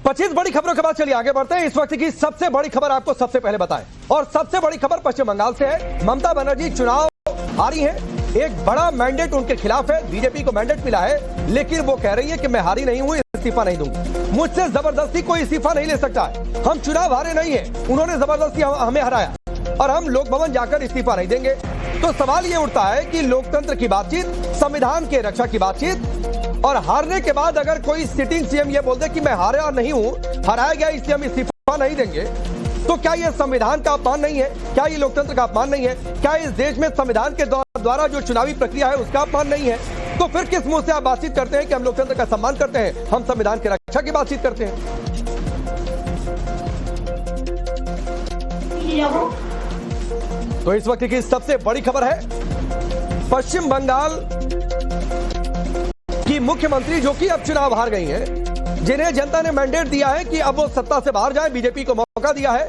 25 बड़ी खबरों के बाद चलिए आगे बढ़ते हैं। इस वक्त की सबसे बड़ी खबर आपको सबसे पहले बताएं, और सबसे बड़ी खबर पश्चिम बंगाल से है। ममता बनर्जी चुनाव हारी है, एक बड़ा मैंडेट उनके खिलाफ है। बीजेपी को मैंडेट मिला है, लेकिन वो कह रही है कि मैं हारी नहीं हूं, इस्तीफा नहीं दूंगी। मुझसे जबरदस्ती कोई इस्तीफा नहीं ले सकता है। हम चुनाव हारे नहीं है, उन्होंने जबरदस्ती हमें हराया और हम लोक भवन जाकर इस्तीफा नहीं देंगे। तो सवाल ये उठता है कि लोकतंत्र की बातचीत, संविधान के रक्षा की बातचीत, और हारने के बाद अगर कोई सिटिंग सीएम ये बोल दे कि मैं हारा नहीं हूं, हराया गया इसलिए हम इस्तीफा नहीं देंगे, तो क्या ये संविधान का अपमान नहीं है? क्या ये लोकतंत्र का अपमान नहीं है? क्या इस देश में संविधान के द्वारा जो चुनावी प्रक्रिया है उसका अपमान नहीं है? तो फिर किस मुंह से आप बातचीत करते हैं कि हम लोकतंत्र का सम्मान करते हैं, हम संविधान की रक्षा की बातचीत करते हैं? तो इस वक्त की सबसे बड़ी खबर है, पश्चिम बंगाल की मुख्यमंत्री जो कि अब चुनाव हार गई हैं, जिन्हें जनता ने मैंडेट दिया है कि अब वो सत्ता से बाहर जाए, बीजेपी को मौका दिया है,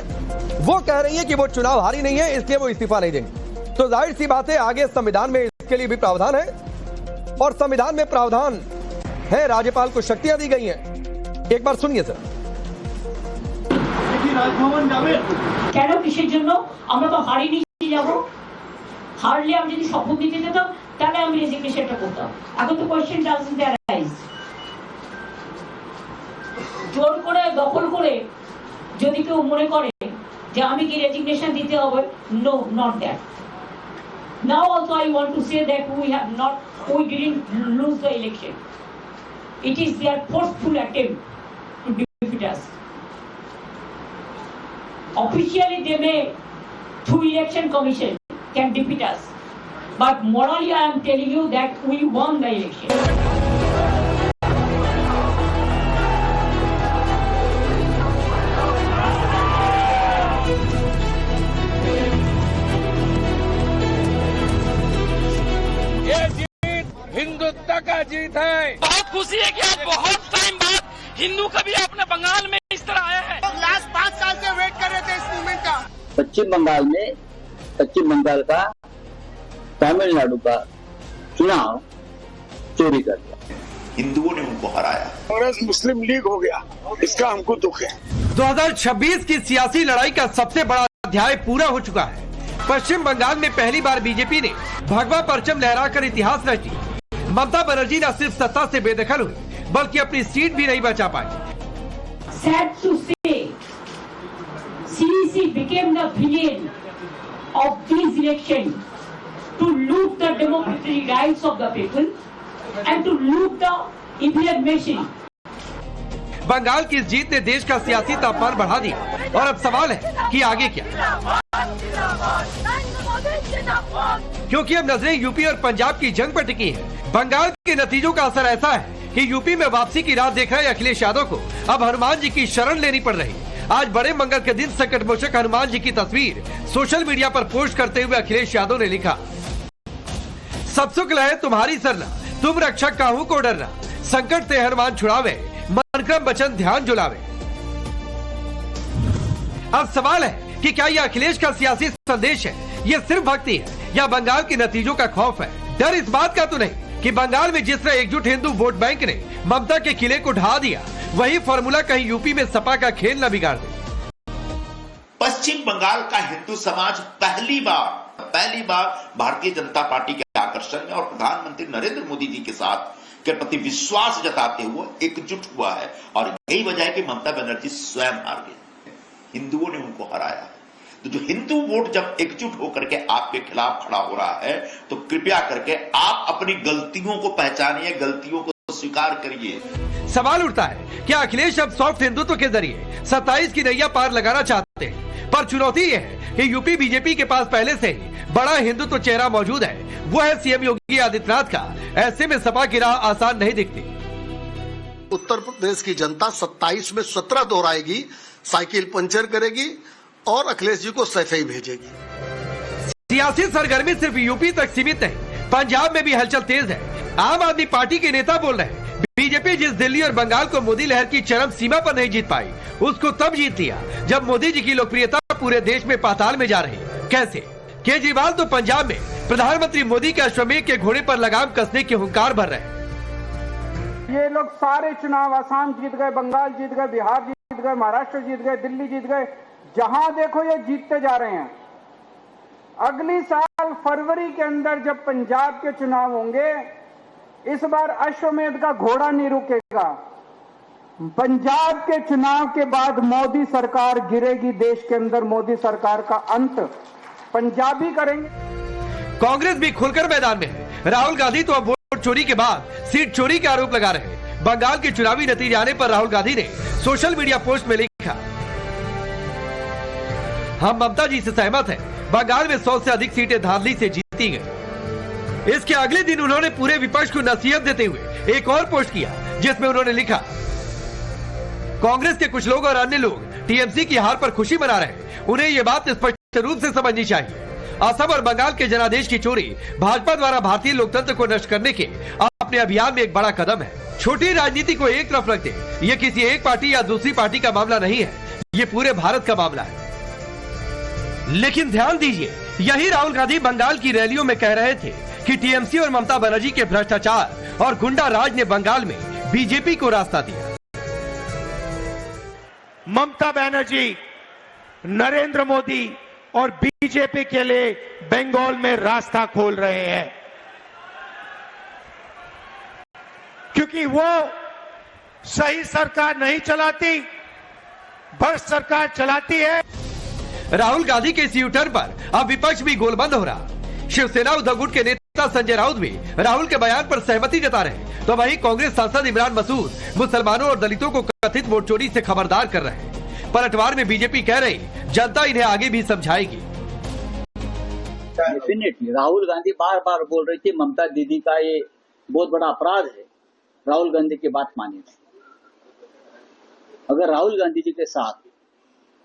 वो कह रही है कि वो चुनाव हारी नहीं है, इसलिए वो इस्तीफा नहीं देंगे। तो जाहिर सी बात है, आगे संविधान में इसके लिए भी प्रावधान है, और संविधान में प्रावधान है, राज्यपाल को शक्तियां दी गई हैं। एक बार सुनिए सर। राजभवन जावे কেন কিসের জন্য? আমরা তো হারিনি, যাব হারলে আমি যদি শপথ দিতে যেতাম তাহলে আমি রেজিগনেশনটা করতাম। এখন তো কোশ্চেন ডাজন্ট অ্যারাইজ। জোর করে দখল করে যদি কেউ মনে করে যে আমি কি রেজিগনেশন দিতে হবে, no, not that. Now also I want to say that we didn't lose the election. It is their forceful attempt to defeat us. Officially they may, through election commission, can defeat us, but morally I am telling you that we won the election. ये जीत हिंदुत्व का जीत है। बहुत खुशी है कि आज बहुत time बाद हिंदू कभी अपने बंगाल में इस तरह आए हैं। लास्ट 5 साल से वेट कर रहे थे इस मूवमेंट का। पश्चिम बंगाल में पश्चिम बंगाल का तमिलनाडु का चुनाव चोरी कर दिया, हिंदुओं ने उनको हराया। कांग्रेस मुस्लिम लीग हो गया, इसका हमको दुख है। 2026 की सियासी लड़ाई का सबसे बड़ा अध्याय पूरा हो चुका है। पश्चिम बंगाल में पहली बार बीजेपी ने भगवा परचम लहराकर इतिहास रच दिया। ममता बनर्जी न सिर्फ सत्ता से बेदखल हुई, बल्कि अपनी सीट भी नहीं बचा पाई। Sad to say, CEC became the villain of this election to loot the democratic rights of the people and to loot the EVM machine. Bengal की इस जीत ने देश का सियासी तापमान बढ़ा दिया, और अब सवाल है कि आगे क्या, क्योंकि अब नजरें यूपी और पंजाब की जंग पर टिकी है। बंगाल के नतीजों का असर ऐसा है कि यूपी में वापसी की राह देख रहे अखिलेश यादव को अब हनुमान जी की शरण लेनी पड़ रही। आज बड़े मंगल के दिन संकट मोचक हनुमान जी की तस्वीर सोशल मीडिया पर पोस्ट करते हुए अखिलेश यादव ने लिखा, सब सुख लहे तुम्हारी सरना, तुम रक्षक काहू को डरना, संकट से हनुमान छुड़ावे, मन क्रम वचन ध्यान जुलावे। अब सवाल है कि क्या यह अखिलेश का सियासी संदेश है, ये सिर्फ भक्ति है, या बंगाल के नतीजों का खौफ है? डर इस बात का तो नहीं कि बंगाल में जिस तरह एकजुट हिंदू वोट बैंक ने ममता के किले को ढहा दिया, वही फॉर्मूला कहीं यूपी में सपा का खेल न बिगाड़ दे। पश्चिम बंगाल का हिंदू समाज पहली बार भारतीय जनता पार्टी के आकर्षण में और प्रधानमंत्री नरेंद्र मोदी जी के साथ के प्रति विश्वास जताते हुए एकजुट हुआ है, और यही वजह है कि ममता बनर्जी स्वयं हार गई। हिंदुओं ने उनको हराया। तो जो हिंदू वोट जब एकजुट होकर के आपके खिलाफ खड़ा हो रहा है, तो कृपया करके आप अपनी गलतियों को पहचानिए, गलतियों को स्वीकार करिए। सवाल उठता है कि अखिलेश अब सॉफ्ट हिंदुत्व के जरिए 27 की नैया पार लगाना चाहते हैं, पर चुनौती यह है कि यूपी बीजेपी के पास पहले से ही बड़ा हिंदुत्व चेहरा मौजूद है, वो है सीएम योगी आदित्यनाथ का। ऐसे में सपा की राह आसान नहीं दिखती। उत्तर प्रदेश की जनता 27 में 17 दोहराएगी, साइकिल पंचर करेगी और अखिलेश जी को सफाई भेजेगी। सियासी सरगर्मी सिर्फ यूपी तक सीमित नहीं, पंजाब में भी हलचल तेज है। आम आदमी पार्टी के नेता बोल रहे हैं, बीजेपी जिस दिल्ली और बंगाल को मोदी लहर की चरम सीमा पर नहीं जीत पाई, उसको तब जीत लिया जब मोदी जी की लोकप्रियता पूरे देश में पाताल में जा रही। कैसे? केजरीवाल तो पंजाब में प्रधानमंत्री मोदी के अश्वमेध के घोड़े पर लगाम कसने के हुंकार भर रहे हैं। ये लोग सारे चुनाव असम जीत गए, बंगाल जीत गए, बिहार जीत गए, महाराष्ट्र जीत गए, दिल्ली जीत गए, जहां देखो ये जीतते जा रहे हैं। अगली साल फरवरी के अंदर जब पंजाब के चुनाव होंगे, इस बार अश्वमेध का घोड़ा नहीं रुकेगा। पंजाब के चुनाव के बाद मोदी सरकार गिरेगी, देश के अंदर मोदी सरकार का अंत पंजाबी करेंगे। कांग्रेस भी खुलकर मैदान में है। राहुल गांधी तो अब वोट चोरी के बाद सीट चोरी के आरोप लगा रहे हैं। बंगाल के चुनावी नतीजे आने पर राहुल गांधी ने सोशल मीडिया पोस्ट में लिखा, हम ममता जी से सहमत हैं। बंगाल में 100 से अधिक सीटें धांधली से जीती गई। इसके अगले दिन उन्होंने पूरे विपक्ष को नसीहत देते हुए एक और पोस्ट किया, जिसमें उन्होंने लिखा, कांग्रेस के कुछ लोग और अन्य लोग टीएमसी की हार पर खुशी मना रहे हैं। उन्हें ये बात स्पष्ट रूप से समझनी चाहिए, असम और बंगाल के जनादेश की चोरी भाजपा द्वारा भारतीय लोकतंत्र को नष्ट करने के अपने अभियान में एक बड़ा कदम है। छोटी राजनीति को एक तरफ रख दे, ये किसी एक पार्टी या दूसरी पार्टी का मामला नहीं है, ये पूरे भारत का मामला है। लेकिन ध्यान दीजिए, यही राहुल गांधी बंगाल की रैलियों में कह रहे थे कि टीएमसी और ममता बनर्जी के भ्रष्टाचार और गुंडा राज ने बंगाल में बीजेपी को रास्ता दिया। ममता बनर्जी, नरेंद्र मोदी और बीजेपी के लिए बंगाल में रास्ता खोल रहे हैं, क्योंकि वो सही सरकार नहीं चलाती, भ्रष्ट सरकार चलाती है। राहुल गांधी के इस यूटर्न पर अब विपक्ष भी गोलबंद हो रहा। शिवसेना उद्धव गुट के नेता संजय राउत भी राहुल के बयान पर सहमति जता रहे, तो वहीं कांग्रेस सांसद इमरान मसूद मुसलमानों और दलितों को कथित वोट चोरी से खबरदार कर रहे हैं। पलटवार में बीजेपी कह रही, जनता इन्हें आगे भी समझाएगी। डेफिनेटली राहुल गांधी बार बार बोल रही थी ममता दीदी का ये बहुत बड़ा अपराध है, राहुल गांधी की बात मानी। अगर राहुल गांधी जी के साथ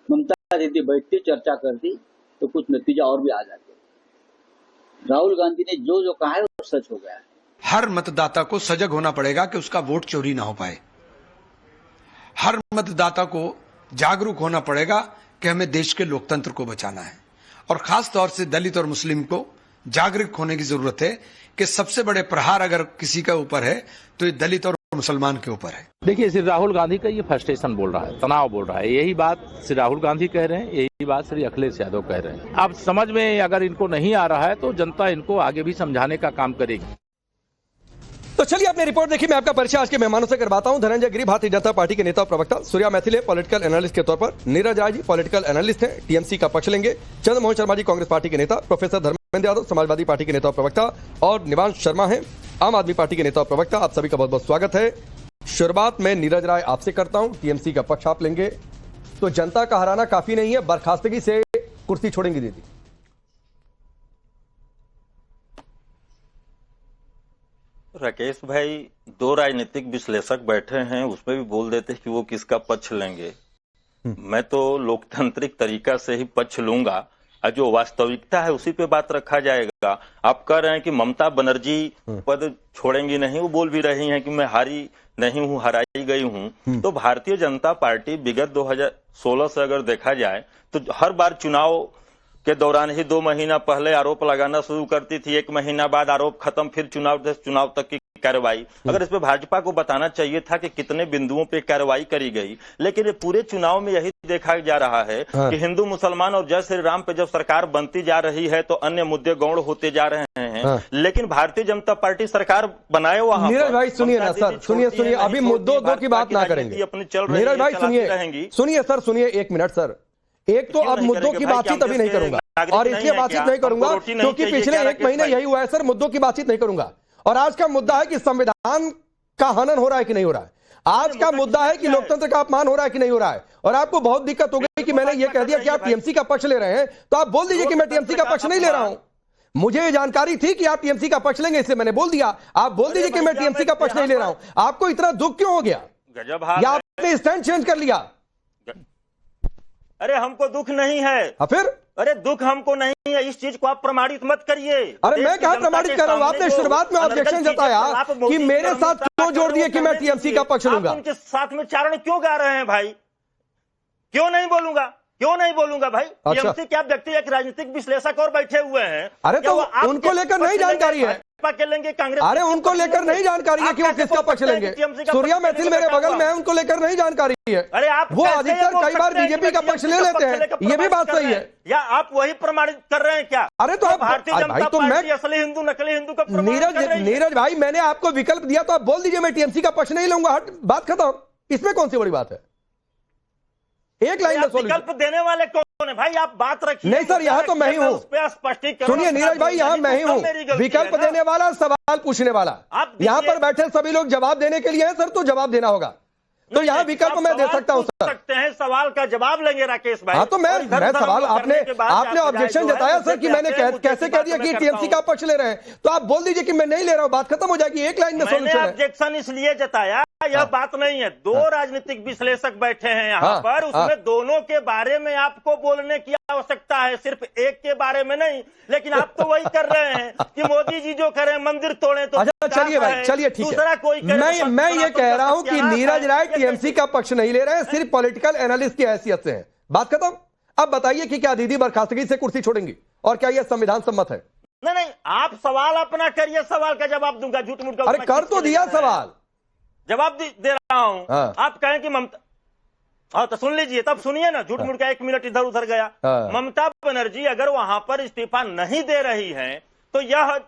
ममता दीदी बैठती, चर्चा करती, तो कुछ नतीजा और भी आ जाते। राहुल गांधी ने जो जो कहा है वो सच हो गया है। हर मतदाता को सजग होना पड़ेगा कि उसका वोट चोरी ना हो पाए। हर मतदाता को जागरूक होना पड़ेगा कि हमें देश के लोकतंत्र को बचाना है, और खास तौर से दलित और मुस्लिम को जागरूक होने की जरूरत है कि सबसे बड़े प्रहार अगर किसी के ऊपर है तो ये दलित और मुसलमान के ऊपर है। देखिए, श्री राहुल गांधी का ये फ्रस्ट्रेशन बोल रहा है, तनाव बोल रहा है। यही बात श्री राहुल गांधी कह रहे हैं, यही बात श्री अखिलेश यादव कह रहे हैं। अब समझ में अगर इनको नहीं आ रहा है तो जनता इनको आगे भी समझाने का काम करेगी। तो चलिए आपने रिपोर्ट देखी। मैं आपका परिचय आज के मेहमानों से करवाता हूं। धनंजय गिरी भारतीय जनता पार्टी के नेता और प्रवक्ता, सूर्या मैथिले पॉलिटिकल एनालिस्ट के तौर पर, नीरज राय जी पॉलिटिकल एनालिस्ट हैं, टीएमसी का पक्ष लेंगे, चंद्रमोहन शर्मा जी कांग्रेस पार्टी के नेता, प्रोफेसर धर्मेंद्र यादव समाजवादी पार्टी के नेता और प्रवक्ता, और निवांश शर्मा हैं आम आदमी पार्टी के नेता और प्रवक्ता। आप सभी का बहुत बहुत स्वागत है। शुरुआत में नीरज राय आपसे करता हूं, टीएमसी का पक्ष आप लेंगे, तो जनता का हराना काफी नहीं है, बर्खास्तगी से कुर्सी छोड़ेंगी दीदी? राकेश भाई, दो राजनीतिक विश्लेषक बैठे हैं, उसमें भी बोल देते हैं कि वो किसका पक्ष लेंगे। मैं तो लोकतांत्रिक तरीका से ही पक्ष लूंगा, और जो वास्तविकता है उसी पे बात रखा जाएगा। आप कह रहे हैं कि ममता बनर्जी पद छोड़ेंगी नहीं, वो बोल भी रही हैं कि मैं हारी नहीं हूं, हराई गई हूं। तो भारतीय जनता पार्टी विगत 2016 से अगर देखा जाए तो हर बार चुनाव के दौरान ही 2 महीना पहले आरोप लगाना शुरू करती थी, 1 महीना बाद आरोप खत्म, फिर चुनाव तक की कार्रवाई। अगर इस पे भाजपा को बताना चाहिए था कि कितने बिंदुओं पे कार्रवाई करी गई, लेकिन ये पूरे चुनाव में यही देखा जा रहा है कि हिंदू मुसलमान और जय श्री राम पे जब सरकार बनती जा रही है तो अन्य मुद्दे गौण होते जा रहे हैं। लेकिन भारतीय जनता पार्टी सरकार बनाए वहां। नीरज भाई सुनिए ना सर, सुनिए अभी मुद्दों की बात ना करेंगे। नीरज भाई सुनिए सर, सुनिए 1 मिनट सर। एक तो अब मुद्दों की बातचीत अभी नहीं करूंगा, और इसलिए बातचीत नहीं करूंगा क्योंकि पिछले 1 महीने यही हुआ है सर। मुद्दों की बातचीत नहीं करूंगा, और आज का मुद्दा है कि संविधान का हनन हो रहा है कि नहीं हो रहा है। आज का मुद्दा है कि लोकतंत्र का अपमान हो रहा है कि नहीं हो रहा है। और आपको बहुत दिक्कत हो गई कि मैंने ये कह दिया कि आप टीएमसी का पक्ष ले रहे हैं, तो आप बोल दीजिए कि मैं टीएमसी का पक्ष नहीं ले रहा हूं। मुझे ये जानकारी थी कि आप टीएमसी का पक्ष लेंगे, इसलिए मैंने बोल दिया। आप बोल दीजिए कि मैं टीएमसी का पक्ष नहीं ले रहा हूं। आपको इतना दुख क्यों हो गया, या आपने स्टैंड चेंज कर लिया? अरे हमको दुख नहीं है। फिर? अरे दुख हमको नहीं है, इस चीज को आप प्रमाणित मत करिए। अरे मैं कहा प्रमाणित कर रहा हूं? आपने शुरुआत में ऑब्जेक्शन जताया कि मेरे साथ क्यों जोड़ दिए कि मैं टीएमसी का पक्ष लूंगा। उनके साथ में चारण क्यों गा रहे हैं भाई? क्यों नहीं बोलूंगा, क्यों नहीं बोलूंगा भाई? टीएमसी क्या व्यक्ति, एक राजनीतिक विश्लेषक और बैठे हुए हैं। अरे तो उनको लेकर नहीं जानकारी है, भाजपा के लेंगे, कांग्रेस। अरे उनको लेकर नहीं जानकारी है कि वो किसका पक्ष लेंगे। सूर्या मैथिल मेरे बगल में है, उनको लेकर नहीं जानकारी है। अरे आप वो अधिकतर कई बार बीजेपी का पक्ष ले लेते हैं, ये भी बात सही है। या आप वही प्रमाणित कर रहे हैं क्या? अरे तो भारतीय जनता पार्टी असली हिंदू नकली हिंदू का नीरज भाई, मैंने आपको विकल्प दिया तो आप बोल दीजिए मैं टीएमसी का पक्ष नहीं लूंगा, हट, बात खत्म। इसमें कौन सी बड़ी बात है? एक लाइन में विकल्प देने वाले कौन है भाई? आप बात रखिए। नहीं सर, यहाँ तो मैं ही हूँ। स्पष्टीकरण सुनिए नीरज भाई, यहाँ मैं ही हूँ, विकल्प देने वाला, सवाल पूछने वाला। यहाँ पर बैठे सभी लोग जवाब देने के लिए हैं सर, तो जवाब देना होगा। तो यहाँ विकल्प मैं दे सकता हूँ सर। सकते हैं, सवाल का जवाब लेंगे राकेश भाई। हाँ तो मैं सवाल, आपने ऑब्जेक्शन जताया सर कि मैंने कैसे कह दिया कि टीएमसी का पक्ष ले रहे हैं, तो आप बोल दीजिए कि मैं नहीं ले रहा हूँ, बात खत्म हो जाएगी। एक लाइन में मैंने ऑब्जेक्शन इसलिए जताया, यह बात नहीं है। दो राजनीतिक विश्लेषक बैठे हैं यहाँ पर, उसमें दोनों के बारे में आपको बोलने की आवश्यकता है, सिर्फ एक के बारे में नहीं। लेकिन आप तो वही कर रहे हैं कि मोदी जी जो करें मंदिर तोड़े तो चलिए भाई, चलिए ठीक है। मैं ये कह रहा हूं कि नीरज राय टीएमसी का पक्ष नहीं ले रहे हैं, सिर्फ पॉलिटिकल एनालिस्ट की हैसियत से है। बात खत्म। अब बताइए कि क्या दीदी बर्खास्तगी से कुर्सी छोड़ेंगी और क्या यह संविधान सम्मत है? नहीं, आप सवाल अपना करिए, सवाल का जवाब दूंगा। झूठ मूठ का अरे कर तो दिया सवाल, जवाब दे रहा हूं। आप कहें कि ममता, हाँ तो सुन लीजिए, तब सुनिए ना। झूठ मूठ का 1 मिनट इधर उधर गया। ममता बनर्जी अगर वहां पर इस्तीफा नहीं दे रही है तो यह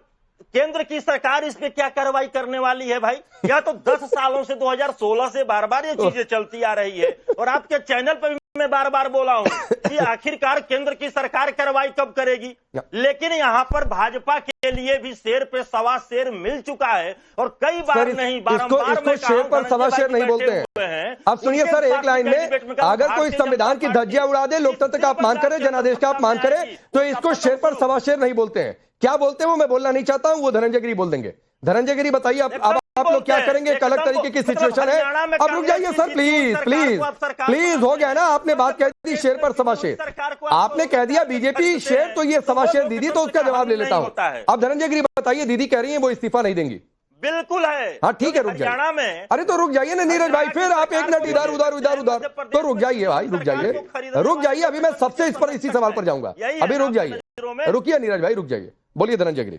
केंद्र की सरकार इस पे क्या कार्रवाई करने वाली है भाई? यह तो 10 सालों से 2016 से बार बार ये चीजें चलती आ रही है, और आपके चैनल पर मैं बार बार बोला हूं कि आखिरकार केंद्र की सरकार कार्रवाई कब करेगी। लेकिन यहां पर भाजपा के लिए भी शेर पे सवा शेर मिल चुका है, और कई बार नहीं, बारंबार शेर पर सवा शेर नहीं बोलते हैं। अब सुनिए सर, एक लाइन में, अगर कोई संविधान की धज्जियां उड़ा दे, लोकतंत्र का अपमान करे, जनादेश का अपमान करे, तो इसको शेर पर सवा शेर नहीं बोलते हैं। क्या बोलते हैं वो मैं बोलना नहीं चाहता हूं, वो धनंजय गिरी बोल देंगे। धनंजय गिरी बताइए, अब आप लोग क्या करेंगे? एक अलग तरीके की सिचुएशन है। अब रुक जाइए सर, प्लीज प्लीज प्लीज, हो गया ना, आपने बात कह दी शेर पर सवा शेर, आपने कह दिया बीजेपी शेर, तो ये सवा शेर दीदी, तो उसका जवाब ले लेता हूं। अब धनंजय गिरी बताइए, दीदी कह रही है वो इस्तीफा नहीं देंगी। बिल्कुल है। हाँ ठीक है, रुक जाइए। अरे तो रुक जाइए ना नीरज भाई, फिर आप एक मिनट इधर उधर उधर उधर, तो रुक जाइए भाई, रुक जाइए। अभी मैं सबसे इसी सवाल पर जाऊंगा। अभी रुक जाइए, रुकिए नीरज भाई, रुक जाइए। बोलिए धनंजय गिरी।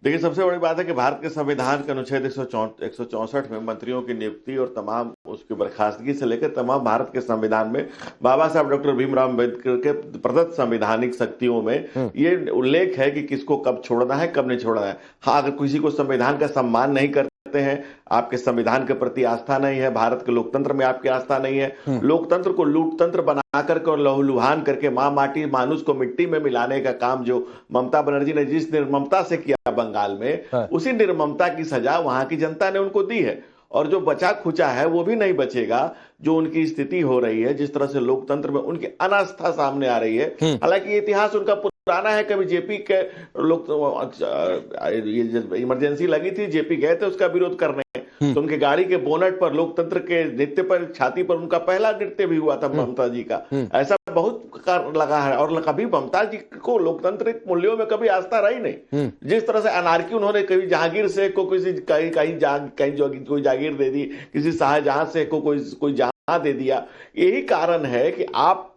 देखिए, सबसे बड़ी बात है कि भारत के संविधान के अनुच्छेद 164 में मंत्रियों की नियुक्ति और तमाम उसकी बर्खास्तगी से लेकर तमाम भारत के संविधान में बाबा साहब डॉक्टर भीमराव अम्बेडकर के प्रदत्त संवैधानिक शक्तियों में ये उल्लेख है कि किसको कब छोड़ना है, कब नहीं छोड़ना है। हाँ, अगर किसी को संविधान का सम्मान नहीं करते हैं, आपके संविधान के प्रति आस्था नहीं है, भारत के लोकतंत्र में आपकी आस्था नहीं है, लोकतंत्र को लूटतंत्र बना करके और लहूलुहान करके मां माटी मानुष को मिट्टी में मिलाने का काम जो ममता बनर्जी ने जिस निर्ममता से किया बंगाल में, उसी निर्ममता की सजा वहां की जनता ने उनको दी है। और जो बचा खुचा है वो भी नहीं बचेगा। जो उनकी स्थिति हो रही है, जिस तरह से लोकतंत्र में उनकी अनास्था सामने आ रही है, हालांकि इतिहास उनका पुराना है। कभी जेपी के लोग इमरजेंसी लगी थी, जेपी गए थे उसका विरोध करने, तो उनके गाड़ी के बोनट पर लोकतंत्र के नृत्य पर, छाती पर उनका पहला नृत्य भी हुआ था ममता जी का। ऐसा बहुत लगा है। और कभी ममता जी को लोकतांत्रिक मूल्यों में कभी आस्था रही नहीं। जिस तरह से अनारकी उन्होंने कभी जहांगीर से को किसी कोई जागीर दे दी, किसी शाहजहां से को कोई जहां दे दिया। यही कारण है कि आप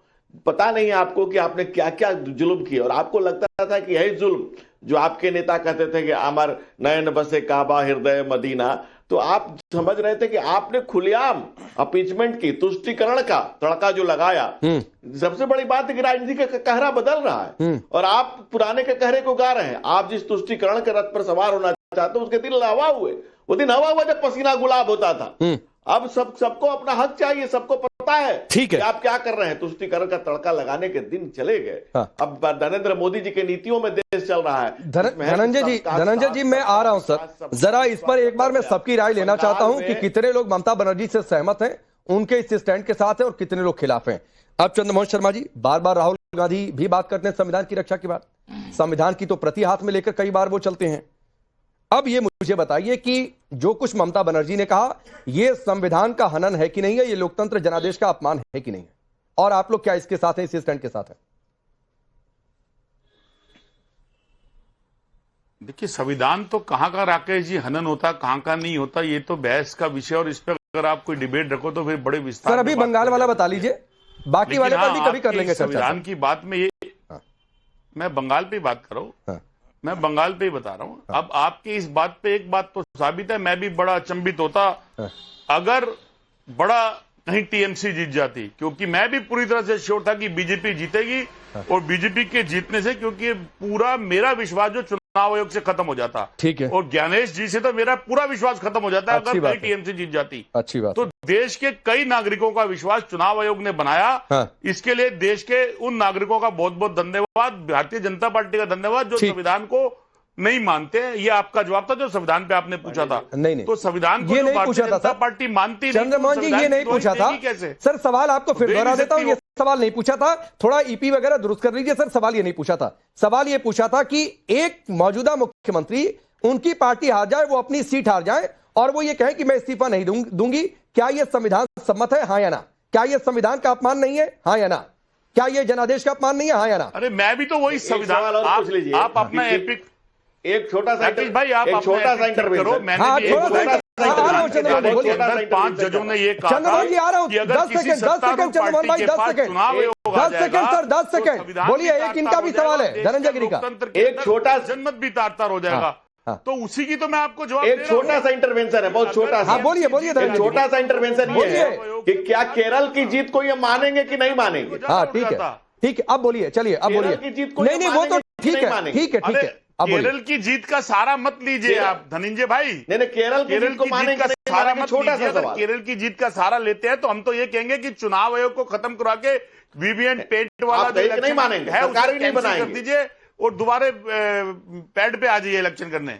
पता नहीं आपको कि आपने क्या क्या जुल्म किए, और आपको लगता था कि यही जुल्म जो आपके नेता कहते थे कि अमर नयन बसे काबा हृदय मदीना, तो आप समझ रहे थे कि आपने खुलेआम अपीचमेंट की, तुष्टीकरण का तड़का जो लगाया। सबसे बड़ी बात है कि राजनीति का कहरा बदल रहा है और आप पुराने के कहरे को गा रहे हैं। आप जिस तुष्टीकरण के रथ पर सवार होना चाहते हो, उसके दिन हवा हुए, वो दिन हवा हुआ जब पसीना गुलाब होता था। अब सबको अपना हक चाहिए, सबको पता है ठीक है आप क्या कर रहे हैं। तुष्टीकरण का तड़का लगाने के दिन चले गए। अब नरेंद्र मोदी जी की नीतियों में देश चल रहा है। धनंजय जी मैं आ रहा हूं सर, जरा इस पर एक बार मैं सबकी राय लेना चाहता हूं कि कितने लोग ममता बनर्जी से सहमत हैं, उनके इस स्टैंड के साथ हैं, और कितने लोग खिलाफ हैं। अब चंद्रमोहन शर्मा जी, बार बार राहुल गांधी भी बात करते हैं संविधान की रक्षा की बात, संविधान की तो प्रति हाथ में लेकर कई बार वो चलते हैं। अब ये मुझे बताइए कि जो कुछ ममता बनर्जी ने कहा, ये संविधान का हनन है कि नहीं है, ये लोकतंत्र जनादेश का अपमान है कि नहीं है, और आप लोग क्या इसके साथ हैं, इस स्टैंड के साथ हैं? देखिए, संविधान तो कहां का राकेश जी हनन होता, कहां का नहीं होता, ये तो बहस का विषय, और इस पर अगर आप कोई डिबेट रखो तो फिर बड़े विस्तार। सर अभी बंगाल वाला बता लीजिए, बाकी वाले पर भी कभी कर लेंगे। संविधान की बात में ये मैं बंगाल पे बात कर रहा हूँ। मैं बंगाल पे ही बता रहा हूँ। अब आपकी इस बात पे एक बात तो साबित है, मैं भी बड़ा अचंभित होता अगर बड़ा कहीं टीएमसी जीत जाती, क्योंकि मैं भी पूरी तरह से श्योर था कि बीजेपी जीतेगी और बीजेपी के जीतने से, क्योंकि पूरा मेरा विश्वास जो चुनाव आयोग से खत्म हो जाता। ठीक है। और ज्ञानेश जी से तो मेरा पूरा विश्वास खत्म हो जाता है अगर कहीं टीएमसी जीत जाती। अच्छी बात। तो देश के कई नागरिकों का विश्वास चुनाव आयोग ने बनाया। इसके लिए देश के उन नागरिकों का बहुत बहुत धन्यवाद, भारतीय जनता पार्टी का धन्यवाद जो संविधान को नहीं मानते हैं। ये आपका जवाब था जो संविधान पे आपने पूछा था। नहीं तो संविधान को ये नहीं भारतीय पूछा था जनता पार्टी मानती नहीं। चंद्रमोहन जी ये नहीं पूछा था कैसे? सर सवाल आपको फिर दोहरा देता हूं, ये सवाल नहीं पूछा था, थोड़ा ईपी वगैरह दुरुस्त कर लीजिए सर। सवाल ये नहीं पूछा था, सवाल ये पूछा था कि एक मौजूदा मुख्यमंत्री, उनकी पार्टी हार जाए, वो अपनी सीट हार जाए और वो ये कहे कि मैं इस्तीफा नहीं दूंगी, क्या यह संविधान सम्मत है, हाँ या ना? क्या यह संविधान का अपमान नहीं है, हाँ या ना? क्या यह जनादेश का अपमान नहीं है, हाँ या ना? अरे मैं भी तो वही संविधान, आप अपना एपिक एक छोटा सा भाई आप एक छोटा सा इंटरव्यू करो। मैंने भी एक छोटा सा 5 जजों ने ये कहा चंद्रमोहन जी आ रहा हूं, 10 सेकंड चंद्रमोहन भाई, 10 सेकंड 10 सेकंड सर, 10 सेकंड बोलिए। एक इनका भी सवाल है, धनंजय गिरी का। एक छोटा जनमत भी तार हो जाएगा। तो उसी की तो मैं आपको जवाब एक छोटा सा इंटरवेंशन है, बहुत छोटा सा। बोलिए बोलिए। एक छोटा सा इंटरवेंशन ये है कि क्या केरल की जीत को ये मानेंगे कि नहीं मानेंगे? हाँ ठीक है, ठीक है, अब बोलिए, चलिए अब बोलिए। नहीं वो तो ठीक है, ठीक है, ठीक है। केरल की जीत का सारा मत लीजिए आप धनंजय भाई। नहीं केरल की जीत को मानेंगे सारा मत लीजिए। अगर केरल की जीत का सारा लेते हैं तो हम तो ये कहेंगे कि चुनाव आयोग को खत्म करा के वीवीएन पेट वाला जो नहीं मानेंगे है सरकार ही नहीं कर बनाएंगे दीजिए और दोबारा पैड पे आ जाइए इलेक्शन करने।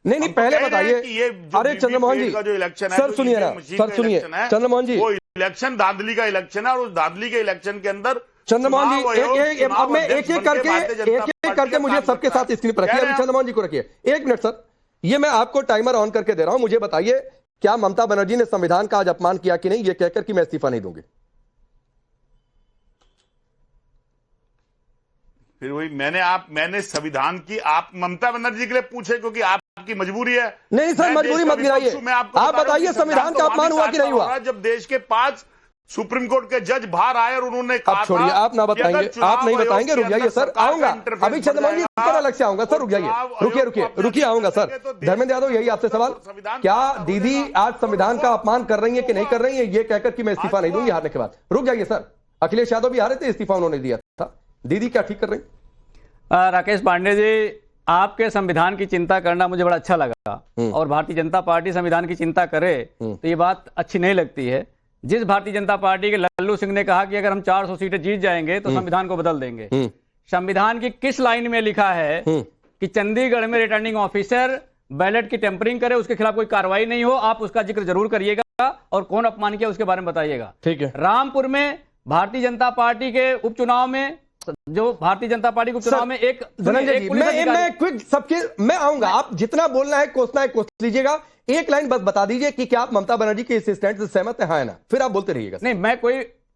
नहीं पहले बताइए। अरे चंद्रमोहन जी का जो इलेक्शन है, सर सुनिए ना, सर सुनिए चंद्रमोहन जी, वो इलेक्शन धांधली का इलेक्शन है और उस धांधली के इलेक्शन के अंदर चंद्रमोहन जी अब मैं एक एक करके मुझे सबके साथ स्क्रीन पर रखिए। अभी चंद्रमोहन जी को रखिए 1 मिनट सर, ये मैं आपको टाइमर ऑन करके दे रहा हूं। मुझे बताइए क्या ममता बनर्जी ने संविधान का आज अपमान किया कि नहीं, ये कहकर कि मैं इस्तीफा नहीं दूंगी? फिर वही मैंने संविधान की आप ममता बनर्जी के लिए पूछे क्योंकि आपकी मजबूरी है। नहीं सर मजबूरी मत गिराइए, आप बताइए संविधान का अपमान हुआ कि नहीं हुआ? जब देश के 5 सुप्रीम कोर्ट के जज बाहर आए और उन्होंने कहा, अब छोड़िए, आप ना बताएंगे, आप नहीं बताएंगे, रुक जाइए सर, आऊंगा अभी चंद्रमोहन जी पर अलग से आऊंगा सर, रुक जाइए, रुकिए आऊंगा सर। धर्मेंद्र यादव यही आपसे सवाल, क्या दीदी आज संविधान का अपमान कर रही है कि नहीं कर रही है ये कहकर कि मैं इस्तीफा नहीं दूंगी हारने के बाद? रुक जाइए सर, अखिलेश यादव भी हारे थे, इस्तीफा उन्होंने दिया था, दीदी क्या ठीक कर रही? राकेश पांडे जी, आपके संविधान की चिंता करना मुझे बड़ा अच्छा लगा और भारतीय जनता पार्टी संविधान की चिंता करे तो ये बात अच्छी नहीं लगती है। जिस भारतीय जनता पार्टी के लल्लू सिंह ने कहा कि अगर हम 400 सीटें जीत जाएंगे तो संविधान को बदल देंगे, संविधान की किस लाइन में लिखा है कि चंडीगढ़ में रिटर्निंग ऑफिसर बैलेट की टेम्परिंग करे, उसके खिलाफ कोई कार्रवाई नहीं हो? आप उसका जिक्र जरूर करिएगा और कौन अपमान किया उसके बारे में बताइएगा। ठीक है। रामपुर में भारतीय जनता पार्टी के उपचुनाव में, जो भारतीय जनता पार्टी को चुनाव में एक धनंजय जी, मैं क्विक सबके मैं आऊंगा, आप जितना बोलना है कोसना है कोस लीजिएगा, एक लाइन बस बता दीजिए कि क्या आप ममता बनर्जी के इस स्टैंड से सहमत है, हाँ ना? फिर आप बोलते रहिएगा। नहीं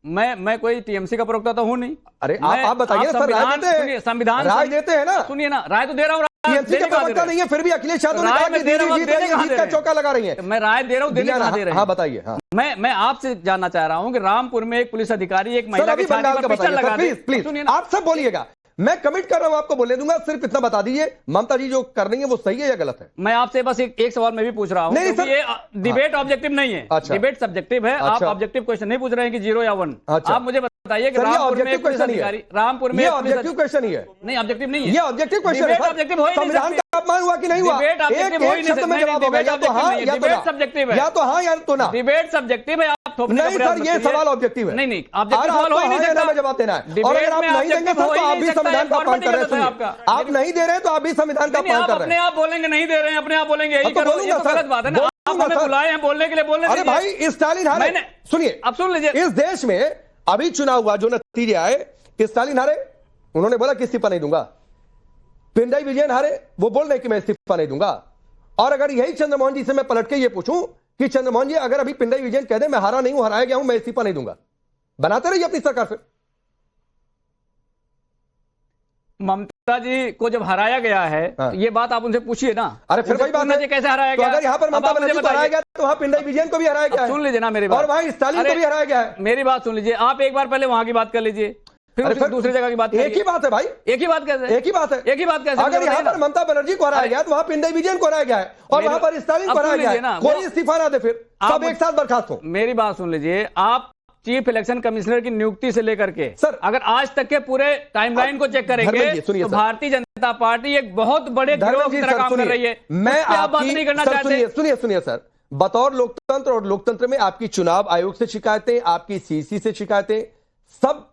मैं कोई टीएमसी का प्रवक्ता तो हूं नहीं। अरे आप बताइए ना सर, राय देते हैं, संविधान राय देते हैं ना, सुनिए ना, राय तो दे रहा हूं, टीएमसी का प्रवक्ता नहीं है, फिर भी अखिलेश यादव ने कहा कि जीत का चौका लगा रही है। मैं राय दे रहा हूं, देने कहां दे रहे हैं? हाँ बताइए। हाँ मैं आपसे जानना चाह रहा हूं कि रामपुर में एक पुलिस अधिकारी एक महिला की छाती पर पिस्टल लगा दे। प्लीज आप सब बोलिएगा, मैं कमिट कर रहा हूं, आपको बोलने दूंगा, सिर्फ इतना बता दीजिए ममता जी जो कर रही है वो सही है या गलत है? मैं आपसे बस एक सवाल मैं भी पूछ रहा हूं, क्योंकि ये डिबेट ऑब्जेक्टिव नहीं है। अच्छा। डिबेट सब्जेक्टिव है। आप ऑब्जेक्टिव क्वेश्चन नहीं पूछ रहे हैं कि 0 या 1। आप मुझे बताइए कि रामपुर में पुलिस अधिकारी, रामपुर में ऑब्जेक्टिव क्वेश्चन ही है। नहीं ऑब्जेक्टिव नहीं है, ये ऑब्जेक्टिव क्वेश्चन है। ऑब्जेक्टिव हो ही नहीं, संविधान का अपमान हुआ कि नहीं हुआ? डिबेट ऑब्जेक्टिव हो ही नहीं, में जवाब होगा, या तो हाँ या तो ना, सब्जेक्टिव है, या तो हाँ या तो ना। डिबेट सब्जेक्टिव है, आप नहीं सर ये सवाल ऑब्जेक्टिव है। नहीं ऑब्जेक्टिव सवाल हो ही नहीं सकता, जवाब देना है। और अगर आप नहीं देंगे सर तो आप भी संविधान का अपमान कर रहे हैं। आप नहीं दे रहे तो आप भी संविधान का अपमान कर रहे हैं। अपने आप बोलेंगे नहीं दे रहे हैं, अपने आप बोलेंगे यही करो, ये तो गलत बात है ना। आप हमें बुलाए हैं बोलने के लिए, बोलने अरे भाई स्टालिन हारे, सुनिए अब सुन लीजिए, इस देश में अभी चुनाव हुआ, जो नतीजे आए, स्टालिन हारे, उन्होंने बोला कि इस्तीफा नहीं दूंगा। पिनराई विजयन हारे, वो बोल रहे कि मैं इस्तीफा नहीं दूंगा। और अगर यही चंद्रमोहन जी से मैं पलट के ये पूछूं कि चंद्रमोहन जी अगर अभी पिनराई विजयन कह दे मैं हारा नहीं हूं, हराया गया हूं, मैं इस्तीफा नहीं दूंगा, बनाते रहिए अपनी सरकार फिर। ममता जी को जब हराया गया है ये बात आप उनसे पूछिए ना। अरे फिर वही बात है, कैसे हराया गया? तो अगर यहाँ पर ममता बनर्जी को हराया गया तो वहां पिनराई विजयन को भी हराया गया है। सुन लीजिए ना मेरी बात, और वहां स्टालिन को भी हराया गया है। मेरी बात सुन लीजिए, आप एक बार पहले वहां की बात कर लीजिए। फिर अरे दूसरी जगह की बात एक ही बात है भाई, एक ही बात कैसे, एक ही बात है, एक ही बात कैसे? अगर यहाँ पर ममता बनर्जी को हराया गया तो वहां पिंडई विजयन को हराया गया है और वहां पर स्टालिन को हराया गया है, कोई इस्तीफा ना दे, फिर सब एक साथ बर्खास्त हो। मेरी बात सुन लीजिए, आप चीफ इलेक्शन कमिश्नर की नियुक्ति से लेकर के सर, अगर आज तक के पूरे टाइमलाइन को चेक करेंगे तो भारतीय जनता पार्टी एक बहुत बड़े गिरोह की तरह काम कर रही है। मैं आप बात नहीं करना चाहते? सुनिए सर, बतौर लोकतंत्र और लोकतंत्र में आपकी चुनाव आयोग से शिकायतें, आपकी सीसी से शिकायतें, सब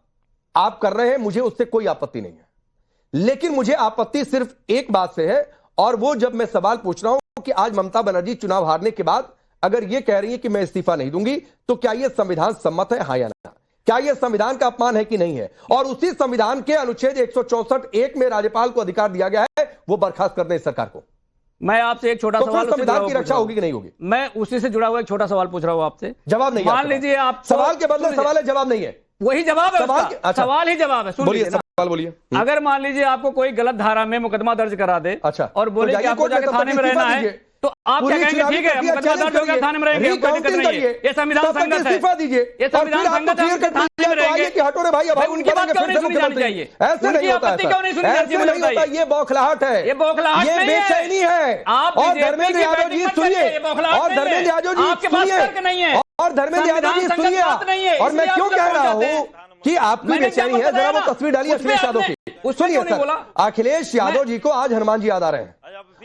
आप कर रहे हैं, मुझे उससे कोई आपत्ति नहीं है। लेकिन मुझे आपत्ति सिर्फ एक बात से है, और वो जब मैं सवाल पूछ रहा हूं कि आज ममता बनर्जी चुनाव हारने के बाद अगर ये कह रही है कि मैं इस्तीफा नहीं दूंगी, तो क्या यह संविधान सम्मत है, हां या ना? क्या यह संविधान का अपमान है कि नहीं है? और उसी संविधान के अनुच्छेद 164(1) में राज्यपाल को अधिकार दिया गया है वो बर्खास्त करने इस सरकार को। मैं आपसे एक छोटा सवाल, संविधान की रक्षा होगी कि नहीं होगी? मैं उसी से जुड़ा हुआ एक छोटा सवाल पूछ रहा हूं आपसे, जवाब नहीं। मान लीजिए आप सवाल के बदले सवाल है, जवाब नहीं है, वही जवाब है, सवाल ही जवाब है। बोलिए, सवाल बोलिए। अगर मान लीजिए आपको कोई गलत धारा में मुकदमा दर्ज करा दे, अच्छा, और बोले कि आपको जाके थाने में रहना है, तो आप क्या कहेंगे? ठीक है, मुकदमा दर्ज हो गया, थाने में रहेंगे, ये संविधान संगत है, इस्तीफा दीजिए, ये संविधान संगत है, थाने में रहेंगे कि हटो रे भाई, अब उनकी बात क्यों नहीं सुनी जानी चाहिए? ऐसे नहीं होता, क्यों नहीं सुनी जानी चाहिए? ये बौखलाहट है, ये बौखलाहट ये बेचैनी है। और धर्मेंद्र यादव जी सुनिए, और धर्मेंद्र यादव जी सुनिए, और धर्मेंद्र यादव जी सुनिए, और मैं क्यों कह रहा हूं कि आपकी बेचैनी है, जरा वो तस्वीर डालिए अखिलेश यादव की। सुनिए सर, अखिलेश यादव जी को आज हनुमान जी याद आ रहे हैं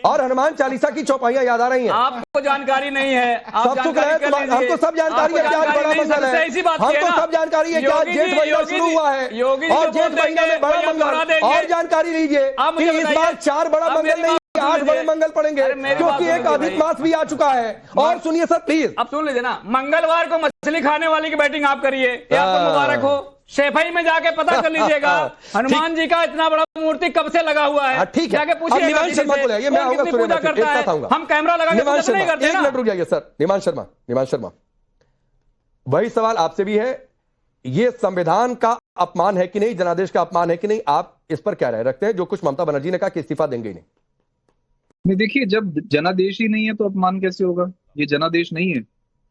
और हनुमान चालीसा की चौपाइयां याद आ रही हैं। आपको जानकारी नहीं है, सब सुख है, हमको सब जानकारी है क्या बड़ा मंगल है, हमको सब जानकारी है क्या जेठ महीना शुरू हुआ है और जेठ महीना में बड़ा मंगल, और जानकारी लीजिए कि इस बार 4 बड़ा मंगल नहीं 8 बड़े मंगल पड़ेंगे, क्योंकि एक अधिक मास भी आ चुका है। और सुनिए सर प्लीज, अब सुन लीजिए ना, मंगलवार को मछली खाने वाली की बैटिंग आप करिए, ये आपको मुबारक हो। शेफई में जाके पता कर लीजिएगा हनुमान जी का इतना बड़ा मूर्ति कब से लगा हुआ है, ठीक है। जाके पूछिए, निमान शर्मा को ले, मैं आऊंगा पूजा करता है, हम कैमरा लगा के पूजा नहीं करते ना। 1 मिनट रुक जाइए सर, निमान शर्मा, वही सवाल आपसे भी है, ये संविधान का अपमान है कि नहीं, जनादेश का अपमान है कि नहीं, आप इस पर क्या राय रखते हैं? जो कुछ ममता बनर्जी ने कहा कि इस्तीफा देंगे ही नहीं। देखिए, जब जनादेश ही नहीं है तो अपमान कैसे होगा? ये जनादेश नहीं है।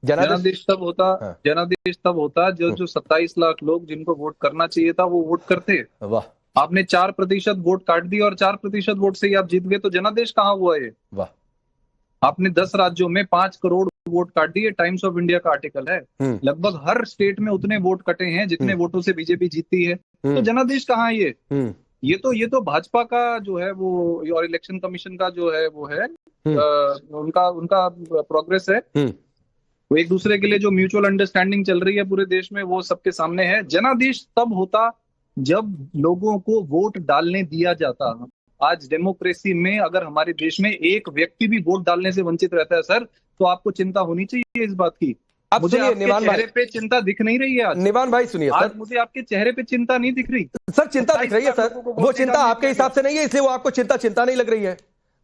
जनादेश तब होता जो 27 लाख लोग जिनको वोट करना चाहिए था वो वोट करते। वाह। आपने 4% वोट काट दिए और 4% वोट से ही आप जीत गए, तो जनादेश कहाँ हुआ ये? वाह। आपने 10 राज्यों में 5 करोड़ वोट काट दिए, टाइम्स ऑफ इंडिया का आर्टिकल है। लगभग हर स्टेट में उतने वोट कटे हैं जितने वोटों से बीजेपी जीतती है, तो जनादेश कहाँ है ये तो भाजपा का जो है वो, और इलेक्शन कमीशन का जो है वो है, उनका प्रोग्रेस है। वो एक दूसरे के लिए जो म्यूचुअल अंडरस्टैंडिंग चल रही है पूरे देश में, वो सबके सामने है। जनादेश तब होता जब लोगों को वोट डालने दिया जाता। आज डेमोक्रेसी में अगर हमारे देश में एक व्यक्ति भी वोट डालने से वंचित रहता है सर, तो आपको चिंता होनी चाहिए इस बात की। अब मुझे सुनिए, आपके चेहरे पे चिंता दिख नहीं रही है आज। निमान भाई सुनिए आज सर, मुझे आपके चेहरे पे चिंता नहीं दिख रही सर। चिंता दिख रही है सर, वो चिंता आपके हिसाब से नहीं है, इसलिए वो आपको चिंता नहीं लग रही है।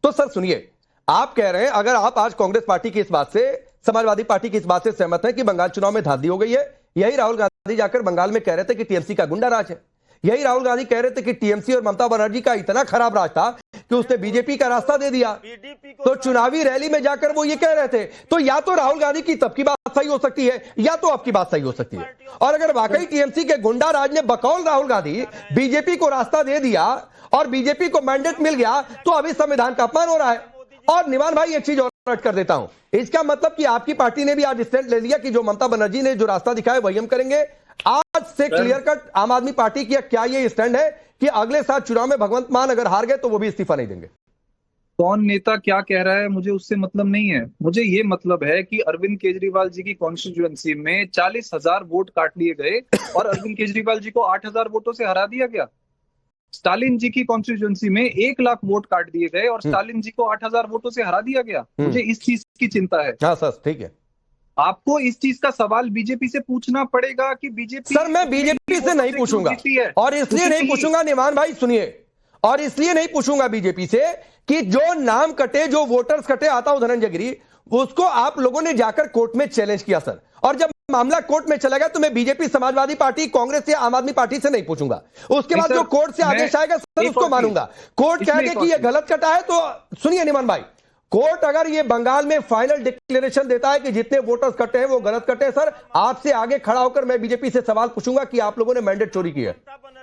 तो सर सुनिए, आप कह रहे हैं अगर आप आज कांग्रेस पार्टी की इस बात से, समाजवादी पार्टी की इस बात से सहमत है कि बंगाल चुनाव में धांधली हो गई है, यही राहुल गांधी जाकर बंगाल में कह रहे थे कि टीएमसी का गुंडा राज है, यही राहुल गांधी कह रहे थे कि टीएमसी और ममता बनर्जी का इतना खराब राज था कि उसने बीजेपी का रास्ता दे दिया, तो चुनावी रैली में जाकर वो ये कह रहे थे। तो या तो राहुल गांधी की तब की बात सही हो सकती है, या तो आपकी बात सही हो सकती है। और अगर वाकई टीएमसी के गुंडा राज ने बकौल राहुल गांधी बीजेपी को रास्ता दे दिया और बीजेपी को मैंडेट मिल गया, तो अभी संविधान का अपमान हो रहा है। और निमान भाई एक चीज और ऐड कर देता हूं, इसका मतलब कि आपकी पार्टी ने भी आज स्टैंड ले लिया कि जो ममता बनर्जी ने जो रास्ता दिखाया वही हम करेंगे। आज से क्लियर कट आम आदमी पार्टी की क्या ये स्टैंड है कि अगले साल चुनाव में भगवंत मान अगर हार गए तो वो भी इस्तीफा नहीं देंगे? कौन नेता क्या कह रहा है मुझे उससे मतलब नहीं है। मुझे ये मतलब है कि अरविंद केजरीवाल जी की कॉन्स्टिट्यूएंसी में 40,000 वोट काट लिए गए और अरविंद केजरीवाल जी को 8,000 वोटों से हरा दिया गया। स्टालिन जी की कॉन्स्टिट्यूएंसी में 1 लाख वोट काट दिए गए और स्टालिन जी को 8,000 वोटों से हरा दिया गया। मुझे इस चीज की चिंता है। हाँ सर, ठीक है। आपको इस चीज का सवाल बीजेपी से पूछना पड़ेगा कि बीजेपी। सर मैं बीजेपी से नहीं पूछूंगा, और इसलिए नहीं पूछूंगा निमान भाई सुनिए, और इसलिए नहीं पूछूंगा बीजेपी से कि जो नाम कटे, जो वोटर्स कटे, आता हूं धनंजय गिरी, उसको आप लोगों ने जाकर कोर्ट में चैलेंज किया सर, और जब मामला कोर्ट में चला गया तो मैं बीजेपी, समाजवादी पार्टी, कांग्रेस या आम आदमी पार्टी से नहीं पूछूंगा। उसके बाद जो कोर्ट से आदेश आएगा सर उसको मानूंगा। कोर्ट कह दे कि ये गलत कटा है तो सुनिए निमान भाई, कोर्ट अगर ये बंगाल में फाइनल डिक्लेरेशन देता है कि जितने वोटर्स कटे हैं वो गलत कटे हैं, सर आपसे आगे खड़ा होकर मैं बीजेपी से सवाल पूछूंगा कि आप लोगों ने मैंडेट चोरी की है,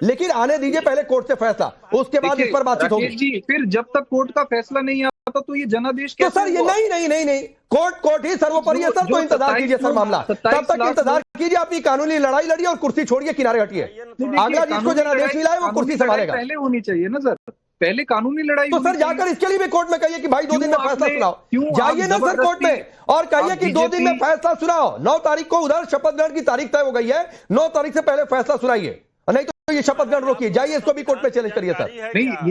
लेकिन आने दीजिए पहले कोर्ट से फैसला, उसके बाद इस पर बातचीत होगी। जी, फिर जब तक कोर्ट का फैसला नहीं आता तो ये जनादेश तो सर ये नहीं, कोर्ट ही सर्वोपरि है सर, तो इंतजार कीजिए सर, मामला तब तक इंतजार कीजिए, अपनी कानूनी लड़ाई लड़िए और कुर्सी छोड़िए, किनारे हटिए। अगला जिसको जनादेश मिला है वो कुर्सी संभालेगा। पहले होनी चाहिए ना सर, पहले कानूनी लड़ाई। तो सर जाकर इसके लिए भी कोर्ट में कहिए कि भाई 2 दिन में फैसला सुनाओ, जाइए ना सर कोर्ट में और कहिए कि 2 दिन में फैसला सुनाओ। 9 तारीख को उधर शपथ ग्रहण की तारीख तय हो गई है, 9 तारीख से पहले फैसला सुनाइए, नहीं तो ये शपथ ग्रहण रोकिए, जाइए इसको भी कोर्ट में चैलेंज करिए सर।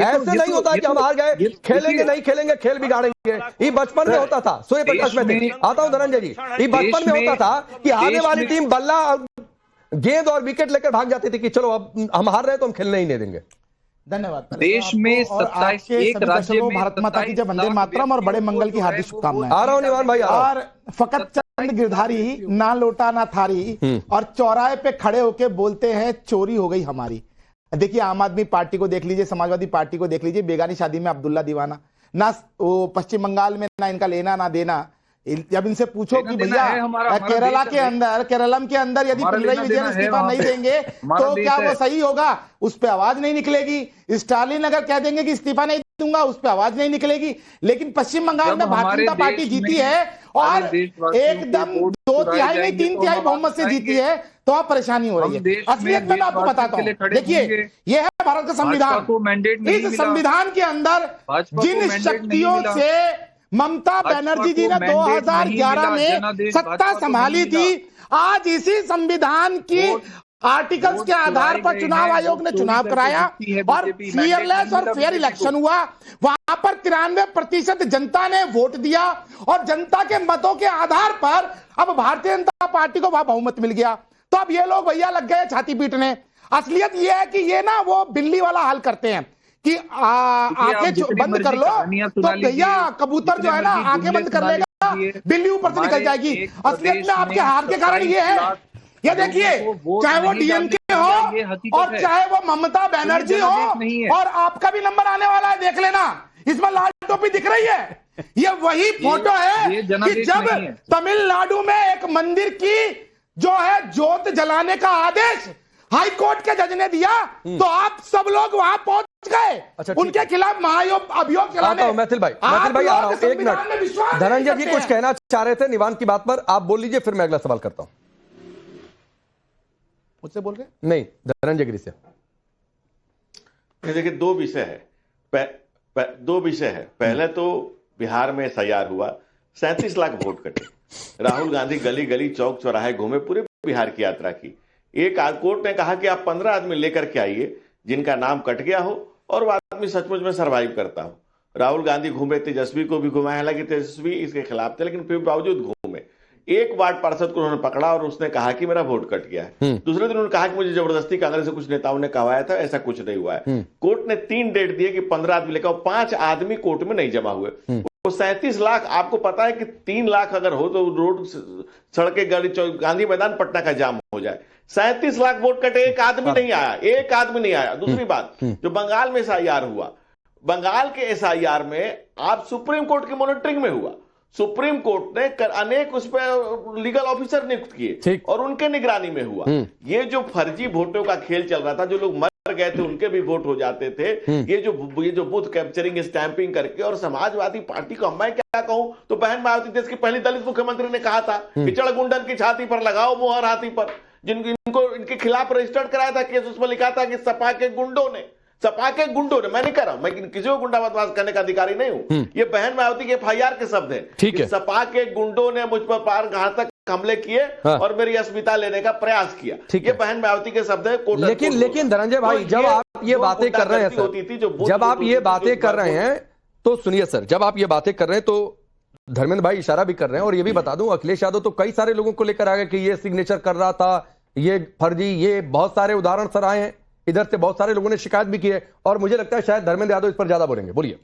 ऐसे नहीं होता कि हम हार गए, खेलेंगे नहीं खेलेंगे, खेल बिगाड़ेंगे। ये बचपन में होता था, सूर्य प्रकाश में थे, आता हूं धनंजय जी, ये बचपन में होता था कि हारने वाली टीम बल्ला गेंद और विकेट लेकर भाग जाती थी कि चलो अब हम हार रहे हैं तो हम खेलने ही नहीं देंगे। धन्यवाद। देश में 27 एक राज्य में भारत माता की जय, वंदे मातरम और बड़े मंगल की हार्दिक शुभकामनाएं। आ रहा हूं निवान भाई। और फकत चंद गिरधारी ना लोटा ना थारी और चौराहे पे खड़े होके बोलते हैं चोरी हो गई हमारी। देखिए आम आदमी पार्टी को देख लीजिए, समाजवादी पार्टी को देख लीजिए, बेगानी शादी में अब्दुल्ला दीवाना, ना वो पश्चिम बंगाल में ना इनका लेना ना देना। जब इनसे पूछो कि भैया केरला के अंदर, केरलम के अंदर यदि पिनराई विजयन इस्तीफा नहीं देंगे तो क्या वो सही होगा, उस पर आवाज नहीं निकलेगी। स्टालिन अगर कह देंगे कि इस्तीफा नहीं दूंगा, उस पर आवाज नहीं निकलेगी। लेकिन पश्चिम बंगाल में भारतीय जनता पार्टी जीती है और एकदम 2 तिहाई नहीं 3 तिहाई बहुमत से जीती है, तो आप परेशानी हो रही है। असलियत में मैं आपको बताता हूँ, देखिए ये है भारत का संविधान। इस संविधान के अंदर जिन शक्तियों से ममता बनर्जी जी ने 2011 में सत्ता संभाली थी, आज इसी संविधान की आर्टिकल्स के आधार पर चुनाव आयोग ने चुनाव कराया और फेयरलेस और फेयर इलेक्शन हुआ। वहां पर 93% जनता ने वोट दिया और जनता के मतों के आधार पर अब भारतीय जनता पार्टी को वहां बहुमत मिल गया। तो अब ये लोग भैया लग गए छाती पीटने। असलियत ये है कि ये ना वो बिल्ली वाला हाल करते हैं कि आंखें बंद कर लो तो भैया कबूतर जो है ना आंखें बंद कर लेगा, बिल्ली ऊपर से निकल जाएगी। असलियत में आपके हार के कारण ये है, ये देखिए, चाहे वो डीएमके हो और चाहे वो ममता बनर्जी हो, और आपका भी नंबर आने वाला है, देख लेना, इसमें लाल टोपी दिख रही है। ये वही फोटो है कि जब तमिलनाडु में एक मंदिर की जो है जोत जलाने का आदेश हाई कोर्ट के जज ने दिया तो आप सब लोग वहां पहुंच गए। अच्छा, उनके खिलाफ अभियोग चलाने। मैथिल भाई आ रहा हूं, 1 मिनट। धनंजय जी कुछ कहना चाह रहे थे निवान की बात पर, आप बोल लीजिए, फिर मैं अगला सवाल करता हूं। मुझसे बोल रहे? नहीं, धनंजय गिरी से। देखिए 2 विषय है, 2 विषय है। पहले तो बिहार में SIR हुआ, 37 लाख वोट कटे। राहुल गांधी गली गली चौक चौराहे घूमे, पूरे बिहार की यात्रा की। एक कोर्ट ने कहा कि आप 15 आदमी लेकर के आइए जिनका नाम कट गया हो और वो आदमी सचमुच में सर्वाइव करता हो। राहुल गांधी घूमे, तेजस्वी को भी घुमाया, हालांकि तेजस्वी इसके खिलाफ थे लेकिन फिर बावजूद घूमे। एक वार्ड पार्षद को उन्होंने पकड़ा और उसने कहा कि मेरा वोट कट गया है। दूसरे दिन उन्होंने कहा कि मुझे जबरदस्ती कांग्रेस से कुछ नेताओं ने कहवाया था, ऐसा कुछ नहीं हुआ है। कोर्ट ने 3 डेट दिए कि 15 आदमी लेकर, 5 आदमी कोर्ट में नहीं जमा हुए। वो 37 लाख, आपको पता है कि 3 लाख अगर हो तो रोड सड़कें गाड़ी गांधी मैदान पटना का जाम हो जाए। 37 लाख वोट कटे, एक आदमी नहीं आया, एक आदमी नहीं आया। दूसरी बात, जो बंगाल में SIR हुआ, बंगाल के SIR में आप सुप्रीम कोर्ट की मॉनिटरिंग में हुआ। सुप्रीम कोर्ट ने अनेक उस पर लीगल ऑफिसर नियुक्त किए और उनके निगरानी में हुआ। ये जो फर्जी वोटों का खेल चल रहा था, जो लोग मर गए थे उनके भी वोट हो जाते थे, ये जो बूथ कैप्चरिंग स्टैंपिंग करके। और समाजवादी पार्टी को मैं क्या कहूं, तो बहन मायावती देश की पहली दलित मुख्यमंत्री ने कहा था कि चढ़गुंडन की छाती पर लगाओ मोहर हाथी पर। जिनको इनके खिलाफ रजिस्टर्ड कराया था केस, उसमें लिखा था कि सपा के गुंडों ने, मैं नहीं कर रहा हूं, मैं किसी को गुंडा बदमाश करने का अधिकारी नहीं हूं। ये बहन मायावती के FIR के शब्द हैं। सपा के गुंडों ने मुझ पर पार घातक हमले किए और मेरी अस्मिता लेने का प्रयास किया। ये बहन मायावती के शब्द है। लेकिन धनंजय भाई, जब आप ये बातें कर रहे हैं सर, जब आप ये बातें कर रहे हैं तो सुनिए सर, जब आप ये बातें कर रहे हैं तो धर्मेंद्र भाई इशारा भी कर रहे हैं। और ये भी बता दूं, अखिलेश यादव तो कई सारे लोगों को लेकर आ गए कि ये सिग्नेचर कर रहा था, ये फर्जी, ये बहुत सारे उदाहरण सर आए हैं। इधर से बहुत सारे लोगों ने शिकायत भी की है और मुझे लगता है शायद धर्मेंद्र यादव इस पर ज्यादा बोलेंगे। बोलिए।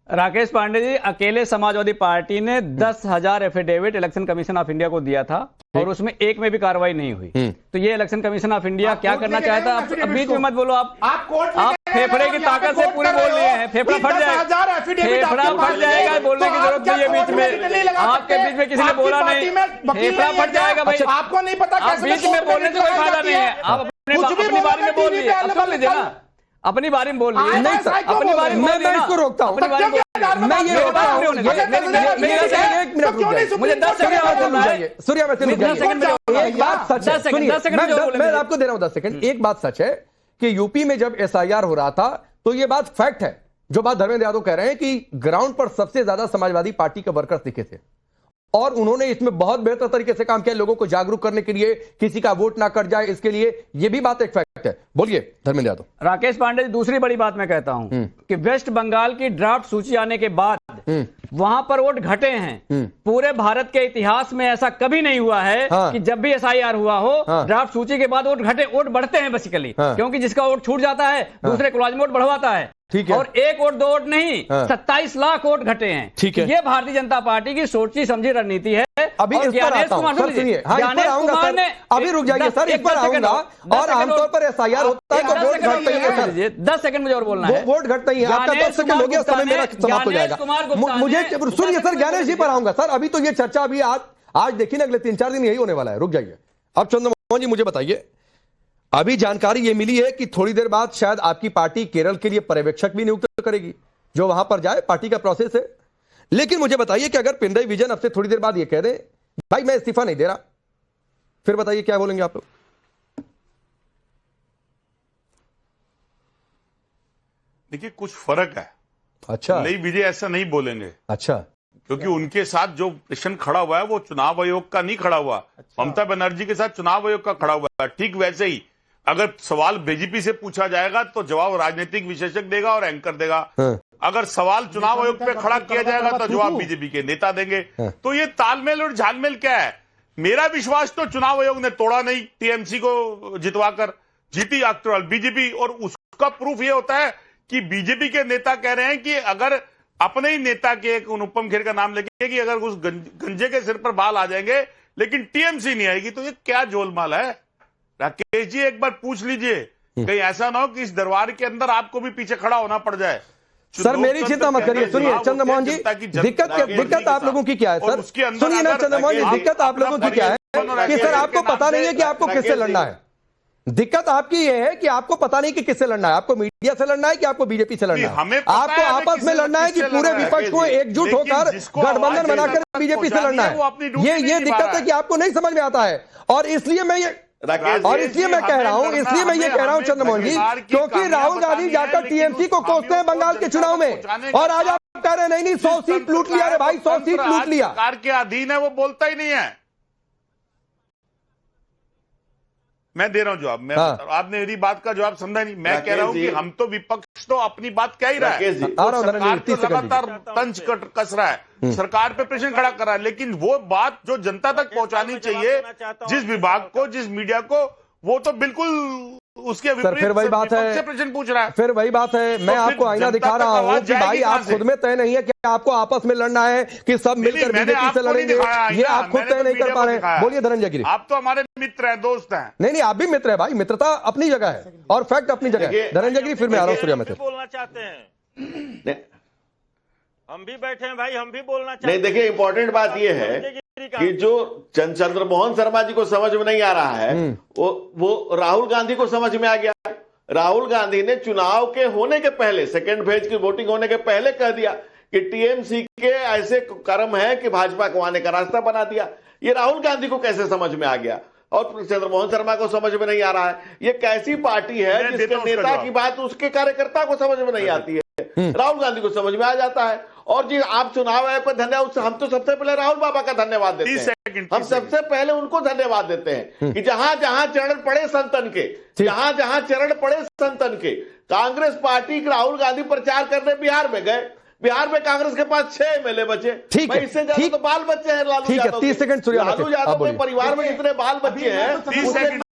राकेश पांडे जी, अकेले समाजवादी पार्टी ने 10,000 एफिडेविट इलेक्शन कमिश्न ऑफ इंडिया को दिया था और उसमें एक में भी कार्रवाई नहीं हुई। तो ये इलेक्शन कमिश्न ऑफ इंडिया क्या करना चाहता है? अब बीच में मत बोलो, आप फेफड़े की ताकत से पूरे बोल रहे हैं, फेफड़ा फट जाएगा, फेफड़ा फट जाएगा बोल बोलने की जरूरत नहीं है बीच में, आपके बीच में किसी ने बोला नहीं, फेफड़ा फट जाएगा भाई। आपको नहीं पता आप बीच में बोलने से कोई फायदा नहीं है, आप अपनी बारी में बोल लीजिए, अब कर लीजिए ना, अपनी बारी में बोल लीजिए। नहीं सर, अपनी बारी में मैं इसको रोकता हूँ, मैं ये रोकता हूँ, मुझे 10 सेकंड और बोलना है। सूर्या में एक बात सच है, सुनिए, मैं आपको दे रहा हूं 10 सेकंड। एक बात सच है कि यूपी में जब एसआईआर हो रहा था तो ये बात फैक्ट है, जो बात धर्मेंद्र यादव कह रहे हैं कि ग्राउंड पर सबसे ज्यादा समाजवादी पार्टी के वर्कर्स दिखे थे और उन्होंने इसमें बहुत बेहतर तरीके से काम किया, लोगों को जागरूक करने के लिए, किसी का वोट ना कट जाए इसके लिए। यह भी बात एक फैक्ट है। बोलिए धर्मेंद्र यादव। राकेश पांडे जी, दूसरी बड़ी बात मैं कहता हूं कि वेस्ट बंगाल की ड्राफ्ट सूची आने के बाद वहां पर वोट घटे हैं। पूरे भारत के इतिहास में ऐसा कभी नहीं हुआ है कि जब भी एसआईआर हुआ हो ड्राफ्ट सूची के बाद वोट घटे, वोट बढ़ते हैं बेसिकली, क्योंकि जिसका वोट छूट जाता है दूसरे को लाजमी वोट बढ़वाता है। ठीक है। और एक वोट दो वोट नहीं, 27 लाख वोट घटे हैं। ठीक है। ये भारतीय जनता पार्टी की सोची समझी रणनीति है। अभी इस पर आता हूं सर, सुनिए, हाँ, इस पर आऊंगा सर, अभी रुक जाइए सर, इस पर आऊंगा। और आमतौर पर एसआईआर होता है तो वोट घटता ही है सर। 10 सेकंड मुझे और बोलना है। वोट घटता ही है, आपका 10 सेकंड हो गया, समय मेरा समाप्त हो जाएगा। मुझे सुनिए सर, ज्ञानेश जी पर आऊंगा सर। अभी तो ये चर्चा अभी आज देखिए ना, अगले 3-4 दिन यही होने वाला है। रुक जाइए। अब चंद्रमोहन जी मुझे बताइए, अभी जानकारी ये मिली है कि थोड़ी देर बाद शायद आपकी पार्टी केरल के लिए पर्यवेक्षक भी नियुक्त करेगी, जो वहां पर जाए, पार्टी का प्रोसेस है। लेकिन मुझे बताइए कि अगर पिनराई विजयन अब से थोड़ी देर बाद ये कह दें भाई मैं इस्तीफा नहीं दे रहा, फिर बताइए क्या बोलेंगे आप लोग? देखिए कुछ फर्क है। अच्छा, नहीं, विजय ऐसा नहीं बोलेंगे। अच्छा, क्योंकि उनके साथ जो प्रश्न खड़ा हुआ है वो चुनाव आयोग का नहीं खड़ा हुआ। ममता बनर्जी के साथ चुनाव आयोग का खड़ा हुआ है। ठीक वैसे ही अगर सवाल बीजेपी से पूछा जाएगा तो जवाब राजनीतिक विशेषज्ञ देगा और एंकर देगा। अगर सवाल चुनाव आयोग पे खड़ा किया जाएगा तो जवाब बीजेपी के नेता देंगे। तो ये तालमेल और झालमेल क्या है? मेरा विश्वास तो चुनाव आयोग ने तोड़ा नहीं, टीएमसी को जितवाकर जीती आफ्टर ऑल बीजेपी। और उसका प्रूफ ये होता है कि बीजेपी के नेता कह रहे हैं कि अगर अपने ही नेता के अनुपम खेर का नाम लेके कि अगर उस गंजे के सिर पर बाल आ जाएंगे लेकिन टीएमसी नहीं आएगी, तो ये क्या झोलमाल है? राकेश जी एक बार पूछ लीजिए, कहीं ऐसा ना हो कि इस दरबार के अंदर आपको भी पीछे खड़ा होना पड़ जाए। सर मेरी चिंता मत करिए। सुनिए चंद्रमोहन जी, दिक्कत आप लोगों की क्या है सर? सुनिए ना चंद्रमोहन जी, दिक्कत आप लोगों की क्या है कि सर आपको पता नहीं है कि आपको किससे लड़ना है। दिक्कत आपकी ये है कि आपको पता नहीं कि किससे लड़ना है। आपको मीडिया से लड़ना है कि आपको बीजेपी से लड़ना है? आपको आपस में लड़ना है कि पूरे विपक्ष को एकजुट होकर गठबंधन बनाकर बीजेपी से लड़ना है? ये दिक्कत है कि आपको नहीं समझ में आता है। और इसलिए मैं कह रहा हूं चंद्रमोहन जी, क्योंकि राहुल गांधी जाकर टीएमसी को कोसते हैं बंगाल के चुनाव में, और आज आप कह रहे हैं नहीं 100 सीट लूट लिया। अरे भाई 100 सीट लूट लिया, सरकार के अधीन है, वो बोलता ही नहीं है। मैं दे रहा हूं जवाब। आपने मेरी बात का जवाब समझा नहीं। मैं कह रहा हूं कि हम तो विपक्ष तो अपनी बात कह ही रहा है, सरकार तो लगातार तंज कस रहा है, सरकार पे प्रेशर खड़ा कर रहा है। लेकिन वो बात जो जनता तक पहुंचानी चाहिए, जिस विभाग को, जिस मीडिया को, वो तो बिल्कुल उसके विपरीत फिर वही बात है, प्रश्न पूछ रहा है। फिर वही बात है, मैं आपको आईना दिखा रहा हूं कि भाई आप खुद में तय नहीं है कि आपको आपस में लड़ना है कि सब मिलकर बीजेपी से लड़ेंगे। ये आप खुद तय नहीं कर पा रहे हैं। बोलिए धनंजय गिरी। आप तो हमारे मित्र हैं, दोस्त हैं। नहीं, आप भी मित्र है भाई, मित्रता अपनी जगह है और फैक्ट अपनी जगह है। धनंजय गिरी, फिर मैं आ रहा हूँ सूर्या में। बोलना चाहते हैं, हम भी बैठे हैं भाई, हम भी बोलना चाहते हैं। नहीं देखिए, इंपॉर्टेंट बात यह है कि जो चंद्रमोहन शर्मा जी को समझ में नहीं आ रहा है वो राहुल गांधी को समझ में आ गया। राहुल गांधी ने चुनाव के होने के पहले, सेकेंड फेज की वोटिंग होने के पहले कह दिया कि टीएमसी के ऐसे कर्म है कि भाजपा को आने का रास्ता बना दिया। ये राहुल गांधी को कैसे समझ में आ गया और चंद्रमोहन शर्मा को समझ में नहीं आ रहा है? ये कैसी पार्टी है जिसके नेता की बात उसके कार्यकर्ता को समझ में नहीं आती है? राहुल गांधी को समझ में आ जाता है। और जी आप चुनाव आयोग पर धन्यवाद, हम तो सबसे पहले राहुल बाबा का धन्यवाद देते हैं। हम सबसे पहले उनको धन्यवाद देते हैं कि जहां जहां चरण पड़े संतन के, जहां जहां चरण पड़े संतन के। कांग्रेस पार्टी राहुल गांधी प्रचार करने बिहार में गए, बिहार में कांग्रेस के पास 6 एमएलए बचे। ठीक है, इससे ज्यादा तो बाल बच्चे हैं लालू यादव। 30 सेकंड सूर्या। लालू यादव के परिवार में जितने बाल बच्चे हैं,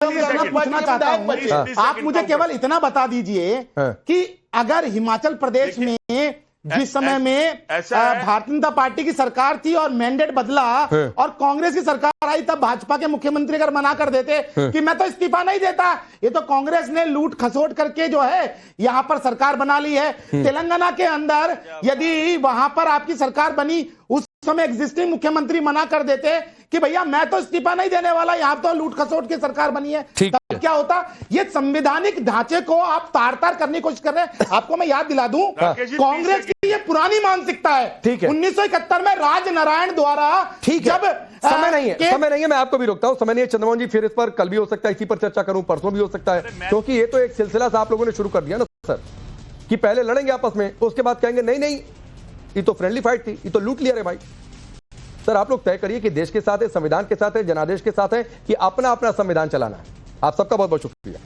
पूछना चाहता हूं, आप मुझे केवल इतना बता दीजिए कि अगर हिमाचल प्रदेश में जिस समय में भारतीय जनता पार्टी की सरकार थी और मैंडेट बदला और कांग्रेस की सरकार आई, तब भाजपा के मुख्यमंत्री अगर मना कर देते कि मैं तो इस्तीफा नहीं देता, ये तो कांग्रेस ने लूट खसोट करके जो है यहां पर सरकार बना ली है। तेलंगाना के अंदर यदि वहां पर आपकी सरकार बनी, उस समय एग्जिस्टिंग मुख्यमंत्री मना कर देते कि भैया मैं तो इस्तीफा नहीं देने वाला, यहां तो लूट खसोट की सरकार बनी है, तब क्या होता? ये संवैधानिक ढांचे को आप तार तार करने की कोशिश कर रहे हैं। आपको मैं याद दिला दूं, कांग्रेस की ये पुरानी मानसिकता है। 1971 में राजनारायण द्वारा जब समय नहीं है, मैं आपको भी रोकता हूं, समय नहीं है चंद्रमोहन जी, फिर इस पर कल भी हो सकता है, इसी पर चर्चा करूं, परसों भी हो सकता है, क्योंकि ये तो एक सिलसिला सा आप लोगों ने शुरू कर दिया ना सर, कि पहले लड़ेंगे आपस में, उसके बाद कहेंगे नहीं नहीं ये तो फ्रेंडली फाइट थी, ये तो लूट लिया रे भाई। सर आप लोग तय करिए कि देश के साथ है, संविधान के साथ है, जनादेश के साथ है, कि अपना अपना संविधान चलाना है। आप सबका बहुत बहुत शुक्रिया।